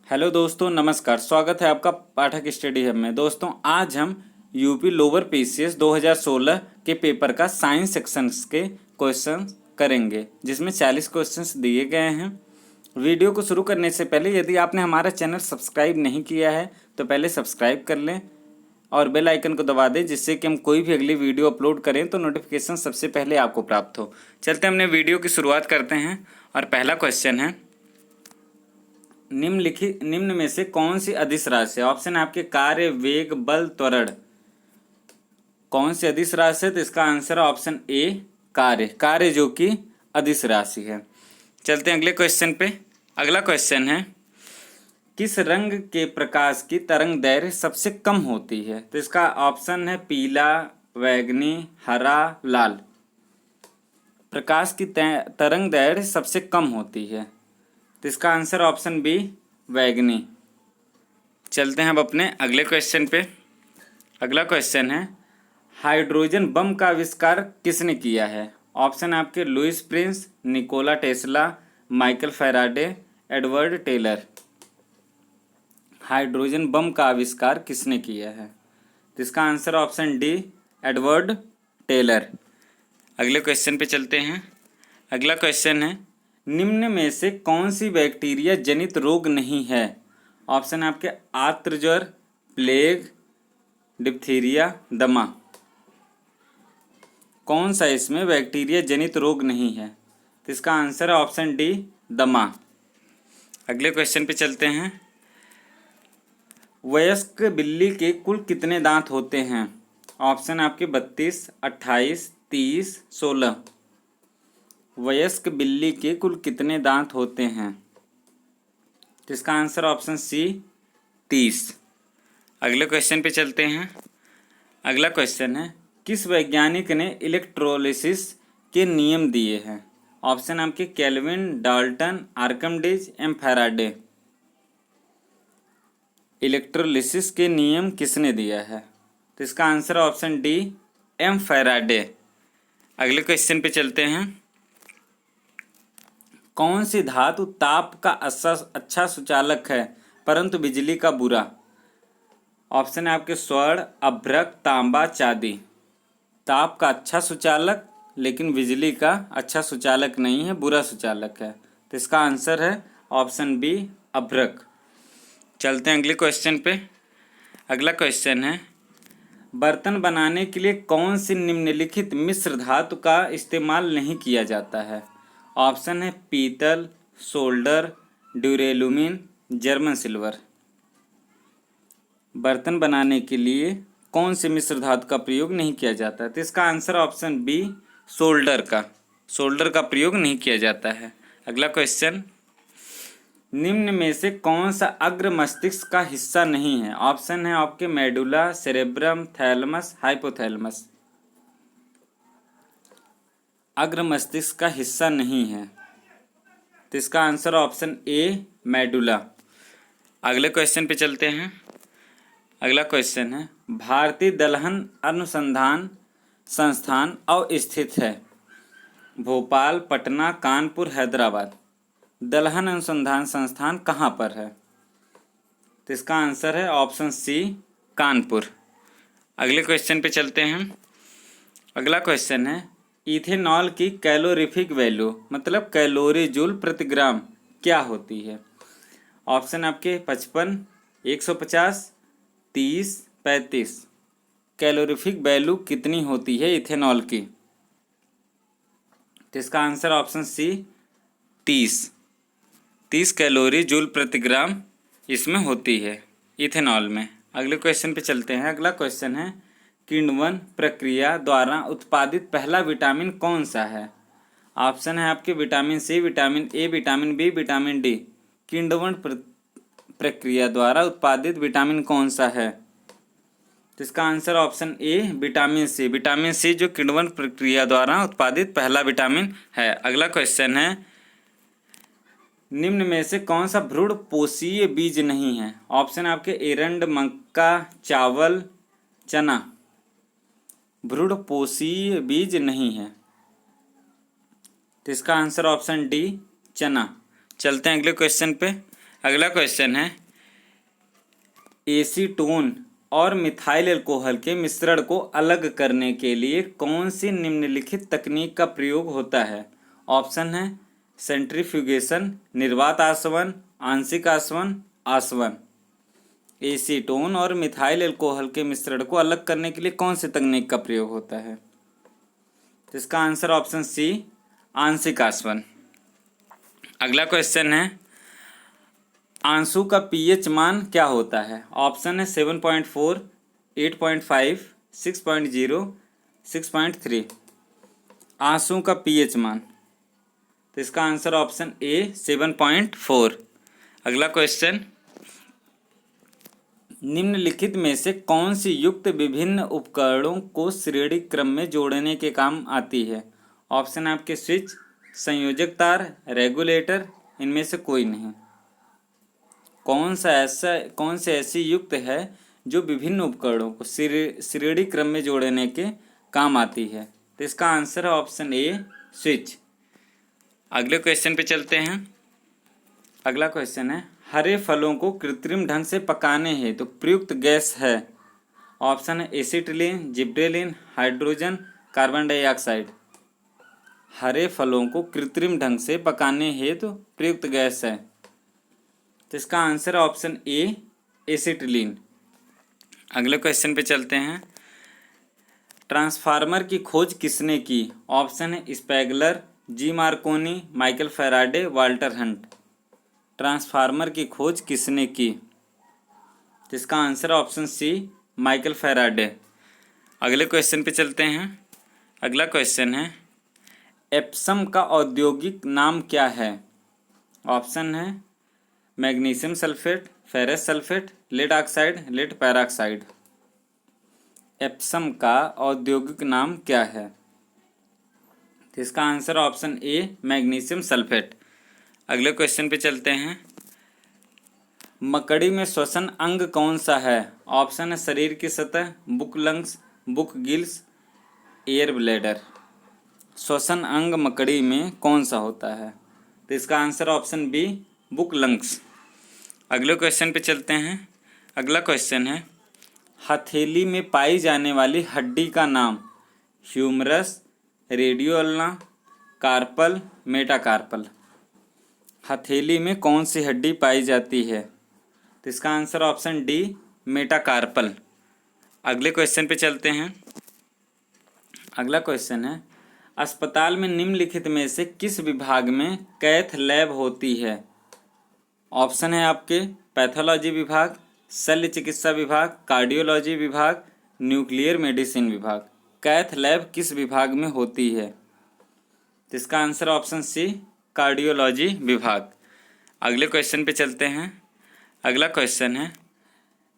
Hello दोस्तों, नमस्कार। स्वागत है आपका पाठक स्टडी हब में। दोस्तों, आज हम यूपी लोअर पीसीएस 2016 के पेपर का साइंस सेक्शंस के क्वेश्चन करेंगे, जिसमें 40 क्वेश्चंस दिए गए हैं। वीडियो को शुरू करने से पहले यदि आपने हमारा चैनल सब्सक्राइब नहीं किया है तो पहले सब्सक्राइब कर लें और बेल आइकन को दबा दें, जिससे कि हम कोई भी अगली वीडियो अपलोड करें तो नोटिफिकेशन सबसे पहले आपको प्राप्त हो। चलते हमने वीडियो की शुरुआत करते हैं और पहला क्वेश्चन है, निम्न में से कौन सी अदिश राशि है? ऑप्शन है आपके कार्य, वेग, बल, त्वरण। कौन सी अदिश राशि है? तो इसका आंसर है ऑप्शन ए, कार्य। कार्य जो कि अदिश राशि है। चलते हैं अगले क्वेश्चन पे। अगला क्वेश्चन है, किस रंग के प्रकाश की तरंग दैर्घ्य सबसे कम होती है? तो इसका ऑप्शन है पीला, बैंगनी, हरा, लाल। प्रकाश की तरंग दैर्घ्य सबसे कम होती है तो इसका आंसर ऑप्शन बी, बैंगनी। चलते हैं अब अपने अगले क्वेश्चन पे। अगला क्वेश्चन है, हाइड्रोजन बम का आविष्कार किसने किया है? ऑप्शन है आपके Louis Prince, Nikola Tesla, Michael Faraday, Edward Teller. Hydrogen bomb का आविष्कार किसने किया है? तो इसका answer option D, Edward Teller. अगले क्वेश्चन पे चलते हैं। अगला क्वेश्चन है, निम्न में से कौन सी बैक्टीरिया जनित रोग नहीं है? ऑप्शन है आपके आर्द्र ज्वर, प्लेग, डिप्थीरिया, दमा। कौन सा इसमें बैक्टीरिया जनित रोग नहीं है? तो इसका आंसर है ऑप्शन डी, दमा। अगले क्वेश्चन पे चलते हैं। वयस्क बिल्ली के कुल कितने दांत होते हैं? ऑप्शन है आपके 32, 28, 30, 16। वयस्क बिल्ली के कुल कितने दांत होते हैं? तो इसका आंसर ऑप्शन सी, 30। अगले क्वेश्चन पे चलते हैं। अगला क्वेश्चन है, किस वैज्ञानिक ने इलेक्ट्रोलिसिस के नियम दिए हैं? ऑप्शन आपके Kelvin, Dalton, Archimedes, M Faraday. Electrolysis के नियम किसने दिया है? तो इसका answer option D, M Faraday. अगले क्वेश्चन पे चलते हैं। कौन सी धातु ताप का अच्छा सुचालक है परंतु बिजली का बुरा? ऑप्शन है आपके स्वर्ण, अभ्रक, तांबा, चांदी। ताप का अच्छा सुचालक लेकिन बिजली का अच्छा सुचालक नहीं है, बुरा सुचालक है। तो इसका आंसर है ऑप्शन बी, अभ्रक। चलते हैं अगले क्वेश्चन पे। अगला क्वेश्चन है, बर्तन बनाने के लिए कौन सी निम्नलिखित मिश्र धातु का इस्तेमाल नहीं किया जाता है? ऑप्शन है पीतल, सोल्डर, ड्यूरेलुमिन, जर्मन सिल्वर। बर्तन बनाने के लिए कौन से मिश्र धातु का प्रयोग नहीं किया जाता है? तो इसका आंसर ऑप्शन बी, सोल्डर का। सोल्डर का प्रयोग नहीं किया जाता है। अगला क्वेश्चन, निम्न में से कौन सा अग्र मस्तिष्क का हिस्सा नहीं है? ऑप्शन है आपके मेडुला, सेरेब्रम, थैलमस, हाइपोथैलमस। अग्र मस्तिष्क का हिस्सा नहीं है तो इसका आंसर ऑप्शन ए, मेडुला। अगले क्वेश्चन पे चलते हैं। अगला क्वेश्चन है, भारतीय दलहन अनुसंधान संस्थान अवस्थित है भोपाल, पटना, कानपुर, हैदराबाद। दलहन अनुसंधान संस्थान कहाँ पर है? तो इसका आंसर है ऑप्शन सी, कानपुर। अगले क्वेश्चन पे चलते हैं। अगला क्वेश्चन है, इथेनॉल की कैलोरीफिक वैल्यू मतलब कैलोरी जूल प्रति ग्राम क्या होती है? ऑप्शन आपके 55, 150, 30, 35। कैलोरीफिक वैल्यू कितनी होती है इथेनॉल की? तो इसका answer option C, 30 calorie joule प्रति ग्राम इसमें होती है इथेनॉल में। अगले क्वेश्चन पे चलते हैं। अगला क्वेश्चन है, किण्वन प्रक्रिया द्वारा उत्पादित पहला विटामिन कौन सा है? ऑप्शन है आपके vitamin C, vitamin A, vitamin B, vitamin D. किण्वन प्रक्रिया द्वारा उत्पादित विटामिन कौन सा है? तो इसका answer option A, vitamin C. Vitamin C जो किण्वन प्रक्रिया द्वारा उत्पादित पहला विटामिन है। अगला क्वेश्चन है, निम्न में से कौन सा भ्रूण पोषीय बीज नहीं है? ऑप्शन आपके एरंड, मक्का, चावल, चना। भ्रूण पोषीय बीज नहीं है तो इसका आंसर ऑप्शन डी, चना। चलते हैं अगले क्वेश्चन पे। अगला क्वेश्चन है एसीटोन और मिथाइल अल्कोहल के मिश्रण को अलग करने के लिए कौन सी निम्नलिखित तकनीक का प्रयोग होता है? ऑप्शन है सेंट्रीफ्यूगेशन, निर्वात आसवन, आंशिक आसवन, आसवन। एसीटोन और मिथाइल अल्कोहल के मिश्रण को अलग करने के लिए कौन सी तकनीक का प्रयोग होता है? तो इसका आंसर ऑप्शन सी, आंशिक आसवन। अगला क्वेश्चन है आंसू का पीएच मान क्या होता है? ऑप्शन है 7.4, 8.5, 6.0, 6.3। आंसू का पीएच मान, तो इसका आंसर ऑप्शन ए 7.4। अगला क्वेश्चन निम्नलिखित में से कौन सी युक्त विभिन्न उपकरणों को श्रेणी क्रम में जोड़ने के काम आती है? ऑप्शन आपके स्विच, संयोजक तार, रेगुलेटर, इनमें से कोई नहीं। कौन से ऐसी युक्त है जो विभिन्न उपकरणों को श्रेणी क्रम में जोड़ने के काम आती है? तो इसका आंसर है ऑप्शन ए, स्विच। अगले क्वेश्चन पे चलते हैं। अगला क्वेश्चन है हरे फलों को कृत्रिम ढंग से पकाने हेतु तो प्रयुक्त गैस है? ऑप्शन है acetylene, gibberellin, hydrogen, carbon dioxide. हरे फलों को कृत्रिम ढंग से पकाने हेतु तो प्रयुक्त गैस है, तो इसका आंसर ऑप्शन ए, एसिटिलीन। अगले क्वेश्चन पे चलते हैं। ट्रांसफार्मर की खोज किसने की? ऑप्शन है Spangler, G Marconi, Michael Faraday, Walter Hunt. Transformer की खोज किसने की? तो इसका answer option C, Michael Faraday. अगले क्वेश्चन पे चलते हैं। अगला क्वेश्चन है एप्सम का औद्योगिक नाम क्या है? ऑप्शन है magnesium sulphate, ferrous sulphate, lead oxide, lead peroxide. Epsom का औद्योगिक नाम क्या है? तो इसका answer option A, magnesium sulphate. अगले क्वेश्चन पे चलते हैं। मकड़ी में श्वसन अंग कौन सा है? ऑप्शन है शरीर की सतह, book lungs, book gills, air bladder. श्वसन अंग मकड़ी में कौन सा होता है? तो इसका answer option B, book lungs. अगले क्वेश्चन पे चलते हैं। अगला क्वेश्चन है हथेली में पाई जाने वाली हड्डी का नाम? Humerus, radioulna, carpal, metacarpal. हथेली में कौन सी हड्डी पाई जाती है? तो इसका आंसर ऑप्शन डी, मेटाकार्पल। अगले क्वेश्चन पे चलते हैं। अगला क्वेश्चन है अस्पताल में निम्नलिखित में से किस विभाग में कैथ लैब होती है? ऑप्शन है आपके पैथोलॉजी विभाग, शल्य चिकित्सा विभाग, कार्डियोलॉजी विभाग, न्यूक्लियर मेडिसिन विभाग। कैथ लैब किस विभाग में होती है? तो इसका आंसर ऑप्शन सी, कार्डियोलॉजी विभाग। अगले क्वेश्चन पे चलते हैं। अगला क्वेश्चन है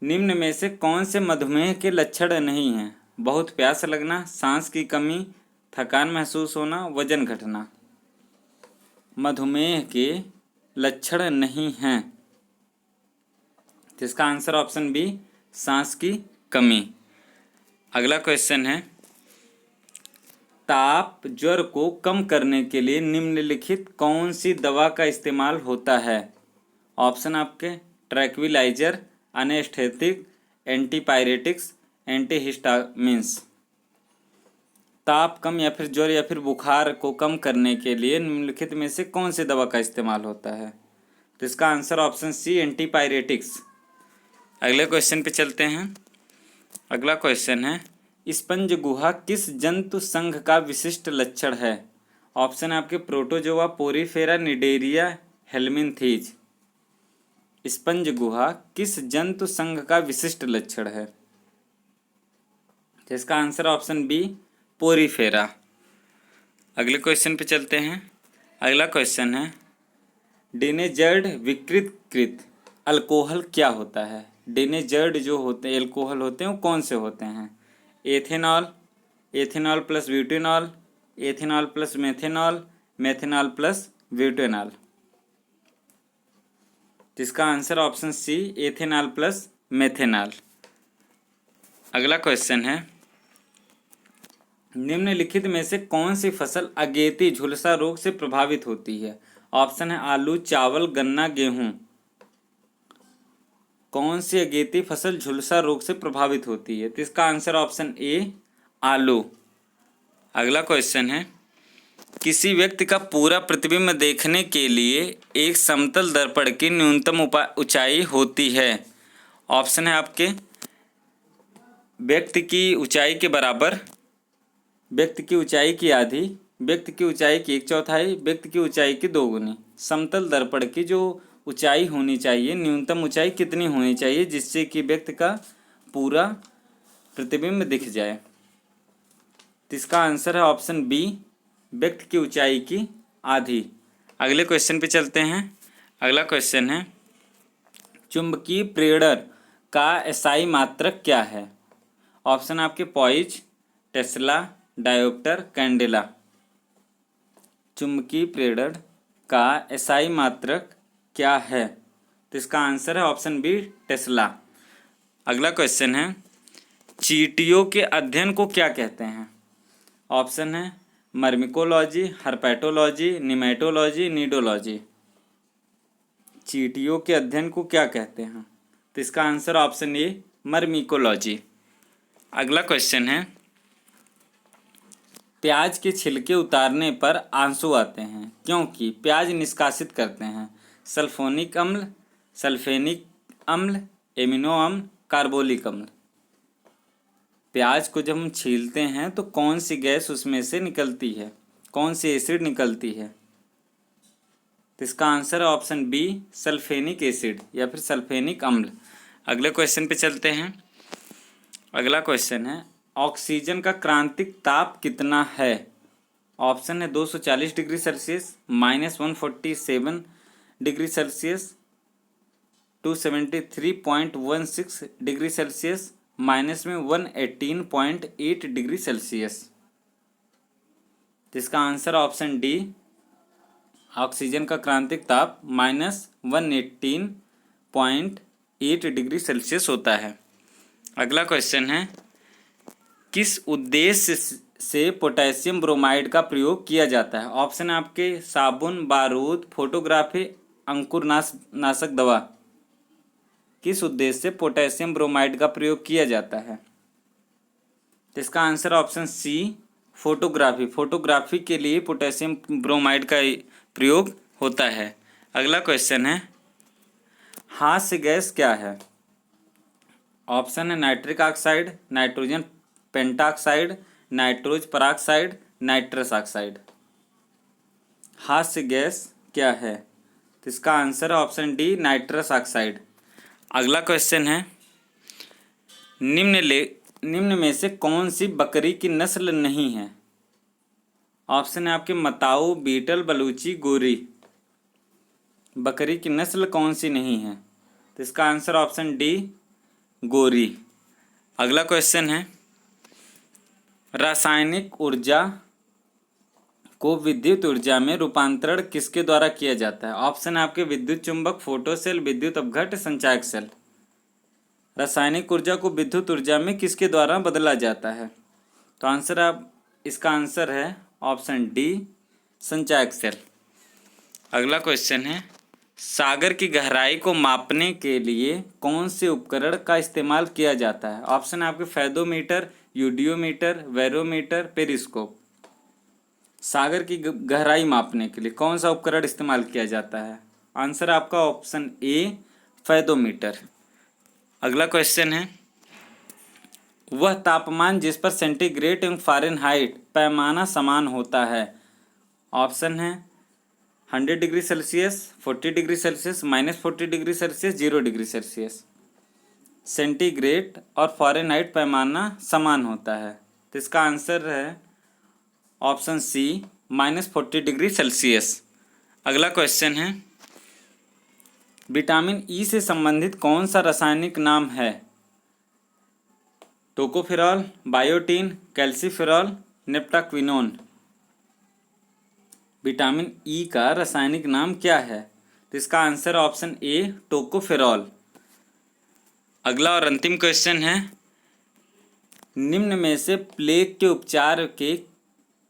निम्न में से कौन से मधुमेह के लक्षण नहीं हैं? बहुत प्यास लगना, सांस की कमी, थकान महसूस होना, वजन घटना। मधुमेह के लक्षण नहीं हैं, तो इसका आंसर ऑप्शन बी, सांस की कमी। अगला क्वेश्चन है ताप ज्वर को कम करने के लिए निम्नलिखित कौन सी दवा का इस्तेमाल होता है? ऑप्शन आपके ट्रैक्विलाइजर, एनेस्थेटिक, एंटीपायरेटिक्स, एंटीहिस्टामिन्स। ताप कम या फिर ज्वर या फिर बुखार को कम करने के लिए निम्नलिखित में से कौन सी दवा का इस्तेमाल होता है? तो इसका आंसर ऑप्शन सी, एंटीपायरेटिक्स। अगले क्वेश्चन पे चलते हैं। अगला क्वेश्चन है स्पंज गुहा किस जंतु संघ का विशिष्ट लक्षण है? ऑप्शन है आपके protozoa, porifera, cnidaria, helminthes. Sponge गुहा किस जंतु संघ का विशिष्ट लक्षण है? जिसका आंसर ऑप्शन बी, पोरीफेरा। अगले क्वेश्चन पे चलते हैं। अगला क्वेश्चन है डेनेजर्ड विकृत अल्कोहल क्या होता है? डेनेजर्ड जो होते हैं अल्कोहल होते हैं वो कौन से होते हैं? Ethanol, ethanol plus butanol, ethanol plus methanol, methanol plus butanol. जिसका answer option C, ethanol plus methanol. अगला क्वेश्चन है निम्नलिखित में से कौन सी फसल अगेती झुलसा रोग से प्रभावित होती है? ऑप्शन है आलू, चावल, गन्ना, गेहूं। कौन सी अगेती फसल झुलसा रोग से प्रभावित होती है? तो इसका आंसर ऑप्शन ए आलू। अगला क्वेश्चन है, किसी व्यक्ति का पूरा प्रतिबिंब देखने के लिए एक समतल दर्पण की न्यूनतम ऊंचाई होती है। ऑप्शन है आपके व्यक्ति की ऊंचाई के बराबर, व्यक्ति की ऊंचाई की आधी, व्यक्ति की ऊंचाई की 1/4, व्यक्ति की ऊंचाई की 2 गुनी। समतल दर्पण की जो ऊंचाई होनी चाहिए, न्यूनतम ऊंचाई कितनी होनी चाहिए जिससे कि व्यक्ति का पूरा प्रतिबिंब दिख जाए? तो इसका आंसर है ऑप्शन बी, व्यक्ति की ऊंचाई की आधी। अगले क्वेश्चन पे चलते हैं। अगला क्वेश्चन है, चुंबकीय प्रेरण का एसआई मात्रक क्या है? ऑप्शन आपके पॉइज, टेस्ला, डायोप्टर, कैंडेला। चुंबकीय प्रेरण का एसआई मात्रक क्या है? तो इसका आंसर है ऑप्शन बी, टेस्ला। अगला क्वेश्चन है, चींटियों के अध्ययन को क्या कहते हैं? ऑप्शन है मर्मिकोलॉजी, हर्पेटोलॉजी, निमेटोलॉजी, नीडोलॉजी। चींटियों के अध्ययन को क्या कहते हैं? तो इसका आंसर ऑप्शन ए, मर्मिकोलॉजी। अगला क्वेश्चन है, प्याज के छिलके उतारने पर आंसू आते हैं क्योंकि प्याज निष्कासित करते हैं? सल्फोनिक अम्ल, सल्फेनिक अम्ल, एमिनो अम्ल, कार्बोलिक अम्ल। प्याज को जब हम छीलते हैं तो कौन सी गैस उसमें से निकलती है, कौन सी एसिड निकलती है? तो इसका आंसर है ऑप्शन बी, सल्फेनिक एसिड या फिर सल्फेनिक अम्ल। अगले क्वेश्चन पे चलते हैं। अगला क्वेश्चन है, ऑक्सीजन का क्रांतिक ताप कितना है? ऑप्शन है 240 degree Celsius, -147 degree Celsius, 273.16 degree Celsius, -118.8 degree Celsius. इसका आंसर ऑप्शन डी, ऑक्सीजन का क्रांतिक ताप -118.8 डिग्री सेल्सियस होता है। अगला क्वेश्चन है, किस उद्देश्य से पोटेशियम ब्रोमाइड का प्रयोग किया जाता है? ऑप्शन है आपके साबुन, बारूद, फोटोग्राफी, अंकुरनाशक दवा। किस उद्देश्य से पोटेशियम ब्रोमाइड का प्रयोग किया जाता है? इसका answer option C, photography. Photography के लिए पोटेशियम ब्रोमाइड का प्रयोग होता है। अगला क्वेश्चन है, हास्य गैस क्या है? ऑप्शन है nitric oxide, nitrogen pentoxide, nitrogen peroxide, nitrous oxide. हास्य गैस क्या है? तो इसका आंसर है ऑप्शन डी, नाइट्रस ऑक्साइड। अगला क्वेश्चन है, निम्न में से कौन सी बकरी की नस्ल नहीं है? ऑप्शन है आपके मताऊ, बीटल, बलूची, गोरी। बकरी की नस्ल कौन सी नहीं है? तो इसका आंसर ऑप्शन डी, गोरी। अगला क्वेश्चन है, रासायनिक ऊर्जा को विद्युत ऊर्जा में रूपांतरण किसके द्वारा किया जाता है? ऑप्शन है आपके विद्युत चुंबक, फोटो सेल, विद्युत अपघट्य, संचायक सेल। रासायनिक ऊर्जा को विद्युत ऊर्जा में किसके द्वारा बदला जाता है? तो आंसर आप इसका आंसर है ऑप्शन डी, संचायक सेल। अगला क्वेश्चन है, सागर की गहराई को मापने के लिए कौन से उपकरण का इस्तेमाल किया जाता है? ऑप्शन है आपके फेदोमीटर, यूडियोमीटर, बैरोमीटर, पेरिस्कोप। सागर की गहराई मापने के लिए कौन सा उपकरण इस्तेमाल किया जाता है? आंसर आपका ऑप्शन ए, फेदोमीटर। अगला क्वेश्चन है, वह तापमान जिस पर सेंटीग्रेड एवं फ़ारेनहाइट पैमाना समान होता है? ऑप्शन है 100 degree Celsius, 40 degree Celsius, -40 degree Celsius, 0 degree Celsius. Centigrade और फ़ारेनहाइट पैमाना समान होता है, तो इसका आंसर है ऑप्शन सी, -40 डिग्री सेल्सियस। अगला क्वेश्चन है, विटामिन ई से संबंधित कौन सा रासायनिक नाम है? Tocopherol, biotin, calciferol, naphthoquinone. Vitamin E का रासायनिक नाम क्या है? तो इसका आंसर ऑप्शन ए, टोकोफेरॉल। अगला और अंतिम क्वेश्चन है, निम्न में से प्लेग के उपचार के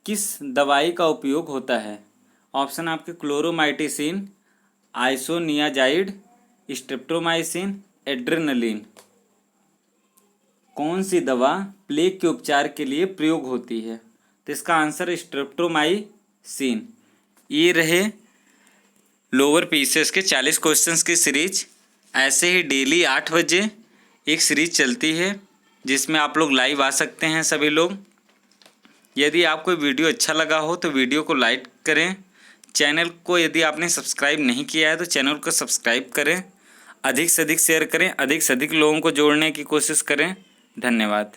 किस दवाई का उपयोग होता है? ऑप्शन आपके क्लोरोमाइटिसिन, आइसोनियाजाइड, स्ट्रेप्टोमाइसिन, एड्रेनलिन। कौन सी दवा प्लेग के उपचार के लिए प्रयोग होती है? तो इसका आंसर स्ट्रेप्टोमाइसिन। ये रहे लोअर पीसीएस के 40 क्वेश्चंस की सीरीज। ऐसे ही डेली 8 बजे एक सीरीज चलती है जिसमें आप लोग लाइव आ सकते हैं सभी लोग। यदि आपको वीडियो अच्छा लगा हो तो वीडियो को लाइक करें। चैनल को यदि आपने सब्सक्राइब नहीं किया है तो चैनल को सब्सक्राइब करें। अधिक से अधिक शेयर करें, अधिक से अधिक लोगों को जोड़ने की कोशिश करें। धन्यवाद।